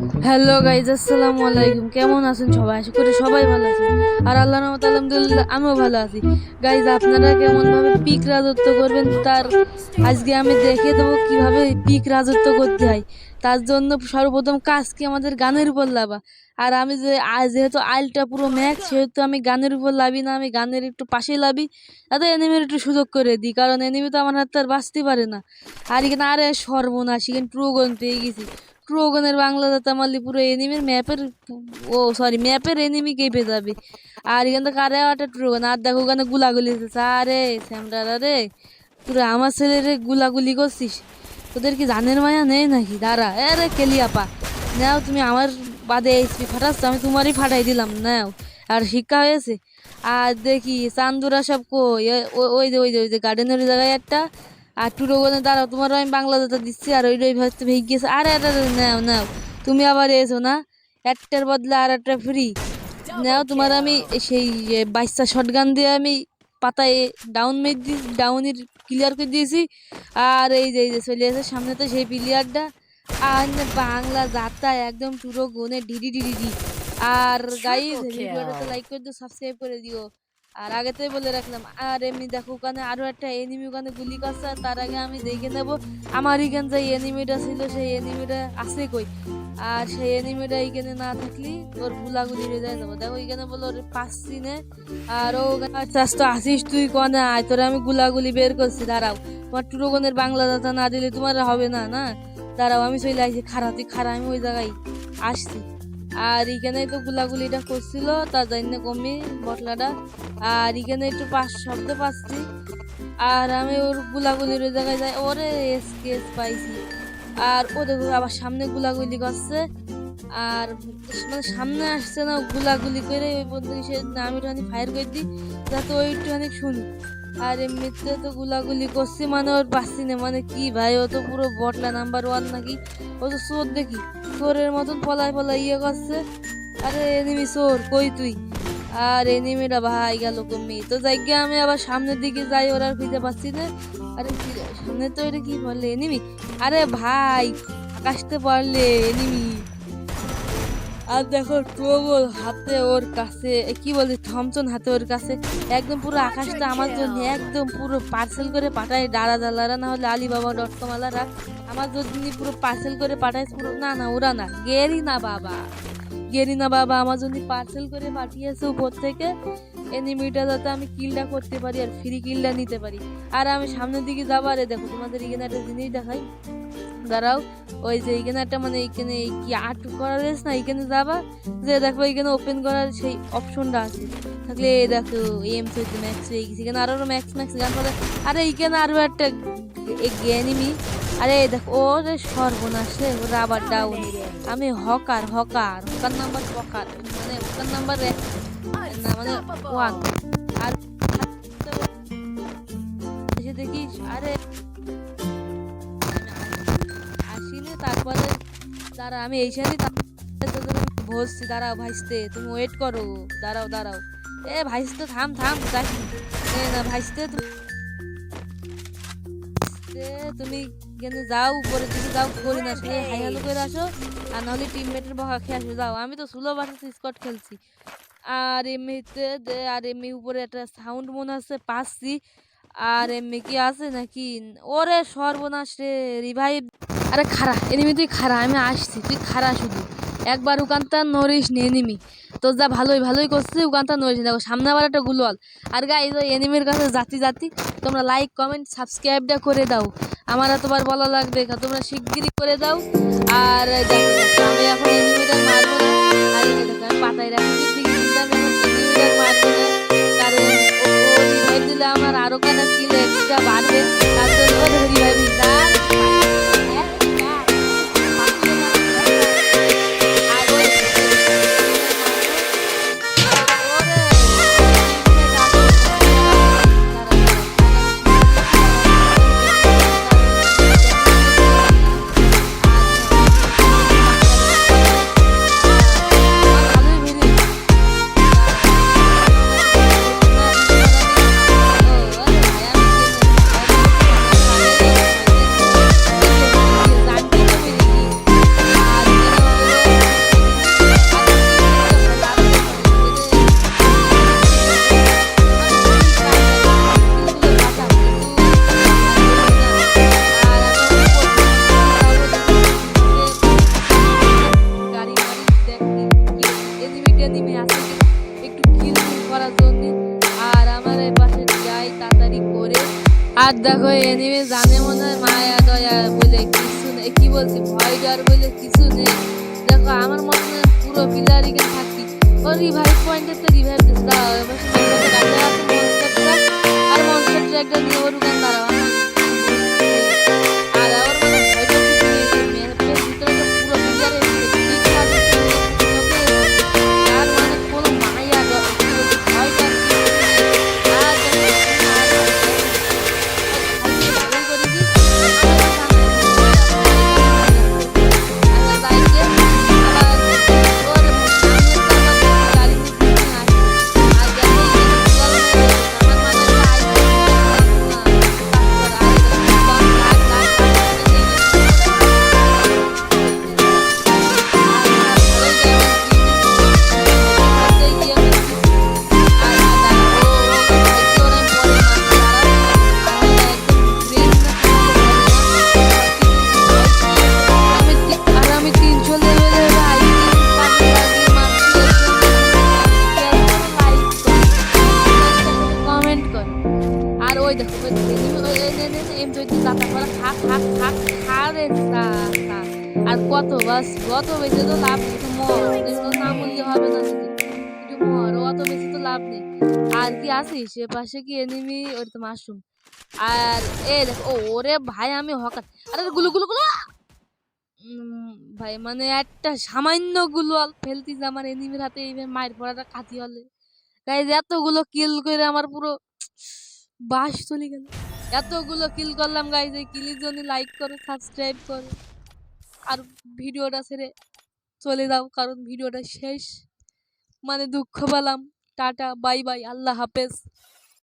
Hello guys, আসসালামু আলাইকুম। কেমন আছেন সবাই? আশা করি সবাই ভালো আছেন। আর আল্লাহর রহমতে আলহামদুলিল্লাহ আমিও ভালো আছি। গাইজ, আপনারা কেমন ভাবে পিক রাজত্ব করবেন তার আজকে আমি দেখিয়ে দেবো কিভাবে পিক রাজত্ব করতে হয়। তার জন্য সর্বপ্রথম কাজ কি আমাদের গানের উপর লাভা। আর আমি যেহেতু আইলটা পুরো ম্যাক্স, সেহেতু আমি গানের উপর লাভি না, আমি গানের একটু পাশে লাভি, তাতে এনিমির একটু সুযোগ করে দিই, কারণ এনিমি তো আমার হাতে আর বাঁচতে পারে না। আর এখানে আরে সর্বনাশ, এখানে ট্রুগন পেয়ে গেছি। ট্রুগনের বাংলা দাতা মারলে পুরো এনিমির ম্যাপের এনিমি কেঁপে যাবে। আর এখান থেকে আরে একটা ট্রুগন, আর দেখো ওখানে গুলাগুলি হচ্ছে। আরে স্যামরারা রে, পুরো আমার ছেলেরে গুলাগুলি করছিস, তোদের কি জানের মায়া নেই নাকি? দাঁড়া, আরে কেলিয়াপা নাও, তুমি আমার বাদে এইচপি ফাটাচ্ছ, আমি তোমারই ফাটাই দিলাম নাও। আর শিক্ষা হয়েছে। আর দেখি চান্দুরা সব কই, ওই যে গার্ডেনের জায়গায় একটা। আর টুরোগনে দাঁড়াও, তোমারও আমি বাংলা দাতা দিচ্ছি। আর ওই ভাবতে ভেঙে গেছে। আরে আরে আরে, নাও নাও, তুমি আবার এসো না, একটার বদলে আর একটা ফ্রি। নাও, তোমার আমি সেই বাইশটা শটগান দিয়ে আমি পাতায় ডাউনের ক্লিয়ার করে দিয়েছি। আর এই যে চলে এসে সামনে তো সেই প্লেয়ারটা। আর বাংলা যাত্রা একদম পুরো গনে ডিডি ডিডি ডি। আর গাইজ, ভিডিওটাতে লাইক করে দিও, সাবস্ক্রাইব করে দিও। আর আগেতেই বলে রাখলাম। আর এমনি দেখো ওখানে আরো একটা এনিমি ওখানে গুলি করছে, আর তার আগে আমি দেখে নেবো আমার এখানে যে এনিমিটা ছিল সেই এনিমিটা আছে কই। আর সেই এনিমিটা এখানে না থাকলে ওর গুলাগুলি হয়ে যায় যাবো। দেখো এখানে বলো ওর পাচ্ছি নে। আর ও চাষতো আসিস তুই কনে আয়, তোরা আমি গুলাগুলি বের করছি। দাঁড়াও, তোমার টুরোগনের বাংলা দাতা না দিলে তোমার হবে না। না দাঁড়াও, আমি চলে আসছি। তুই খারা, আমি ওই জায়গায় আসছি। আর এখানে তো গুলাগুলিটা করছিল, তার জন্য কমই বটলাটা। আর এখানে একটু শব্দ পাচ্ছি। আর আমি ওর গুলাগুলির ওই জায়গায় যাই, ওরে স্কেচ পাইছি। আর ও দেখো আবার সামনে গুলাগুলি করছে। আর মানে সামনে আসছে না, গুলাগুলি করে ওই বন্ধু সে আমি একটুখানি ফায়ার করে দিই, যাতে ওই একটুখানি শুনি। আর এমনিতে তো গুলাগুলি করছি, মানে ওর পাচ্ছি না। মানে কি ভাই, ও তো পুরো বটলা নাম্বার 1 নাকি। ও তো চোর দেখি, চোরের মতন পলায় ইয়ে করছে। আরে এনিমি চোর কই তুই? আর এনিমিটা ভাই গেল কমি তো যাইগে। আমি আবার সামনের দিকে যাই, ওরা আর খুঁজে পাচ্ছি না। আরে সামনে তো এটা কি বললে এনিমি? আরে ভাই, আকাশতে পারলে এনিমি। আর দেখো ট্রোগল হাতে ওর কাছে, কি বলি থমসন হাতে ওর কাছে। একদম পুরো আকাশটা আমার জন্য একদম পুরো পার্সেল করে পাঠায় ডালা ডালারা, না হলে alibaba.com আলারা আমার জন্য পুরো পার্সেল করে পাঠায় পুরো। না না, ওরা না, গেরিনা বাবা আমার জন্য পার্সেল করে পাঠিয়েছে উপর থেকে এনিমিটা, যাতে আমি কিলটা করতে পারি আর ফ্রি কিলটা নিতে পারি। আর আমি সামনের দিকে যাবো। আরে দেখো তোমাদের এখানে একটা জিনিস দেখাই, দাঁড়াও। ওই যে এখানে একটা মানে এখানে কি আর্ট করা রয়েছে না, এখানে যাবা, যে দেখো এখানে ওপেন করার সেই অপশনটা আছে থাকলে দেখো M14 ম্যাক্স হয়ে গেছে। এখানে আরো ম্যাক্স গান পাবে। আরে এখানে আরো একটা এনিমি। আরে দেখো ওরে সর্বনাশে, ওরা আবার ডাউন। আমি হকার নাম্বার মানে হকার নাম্বার না মানে 1। আর এসে দেখিস, আরে আসিনি। তারপরে দাঁড়া, আমি এইখানে তোদের বসছি। দাঁড়াও ভাইস্তে, তুমি ওয়েট করো। দাঁড়াও এ ভাইস্তে, থাম যাস না ভাইস্তে। তুমি এখানে যাও, উপরের দিকে যাও, করি না শুনে হাই হ্যালো করে আসো। আর নাহলে টিমমেটের বকা খেয়ে আসো। যাও, আমি তো সুলো ভার্সেস স্কট খেলছি। আর এমনি উপরে একটা সাউন্ড মনে হচ্ছে পাচ্ছি। আর এমনি কি আছে নাকি? ওরে সর্বনাশ রে, রিভাইভ। আরে খারা এনিমি, তুই খারা, আমি আসছি, তুই খারা শুধু একবার। উকান্তা নরিস নে এনিমি, তো যা ভালোই করছিস, উকান্তা নরিস। দেখো সামনে আবার একটা গুলওয়াল। আর গাইস, ওই এনিমির কাছে জাতি তোমরা লাইক কমেন্ট সাবস্ক্রাইবটা করে দাও। আমার এতবার বলা লাগবে, তোমরা শিগগিরই করে দাও। আর দেখো আমি এখন এনিমিটা মারবো না। আর এই দেখো আমি পাতায় রাখি দিকে দিলাম, এখন এনিমিটা মারবো না, কারণ ও রিভাইভ দিলে আমার আরো কাটা কিল এক্সট্রা বাড়বে। তার জন্য ও দেখো রিভাইভ আর দেখো এনিমে জানে মনে হয় মায়া দয়া বলে কিছু নেই, কি বলছি ভয় ডর বলে কিছু নেই। দেখো আমার মনে হয় পুরো পিলার এখানে থাকি ও রিভাইভ পয়েন্টের তো রিভাইভ দিচ্ছে দাঁড়াও এবার মনস্টারটা আর মনস্টারটা একটা নিয়ে ওর ওখানে দাঁড়াও আর আমার মানে ভয়টা কিছু নেই যে ম্যাপের ভিতরে তো পুরো পিলার আর মানে কোনো মায়া ডর কি বলছি ভয় ডর কিছু নেই। আর আমি 300 লেভেলের কমেন্ট কর। আর ওই দেখো M20 দাতা করা খা খা খা খা রে তা তা। আর কত বাস কত বেশি তো লাভ নেই, একটু মর একটু না মূল্য হবে না যদি একটু মর অত বেশি তো লাভ নেই। আর কি আসিস সে পাশে কি এনিমি ওর তো মাশরুম আর এ দেখো ও ওরে ভাই আমি হকার আরে গুলু গুলু গুলু ভাই মানে একটা সামান্য গুলো ফেলতিস আমার এনিমির হাতে এই মায়ের পড়াটা খাতি হলে গাইজ এতগুলো কিল করে আমার পুরো বাস চলে গেল। এতগুলো কিল করলাম গাইজ, এই কিলের জন্য লাইক করো সাবস্ক্রাইব করো আর ভিডিওটা ছেড়ে চলে যাও কারণ ভিডিওটা শেষ মানে দুঃখ পেলাম। টাটা বাই বাই আল্লাহ হাফেজ।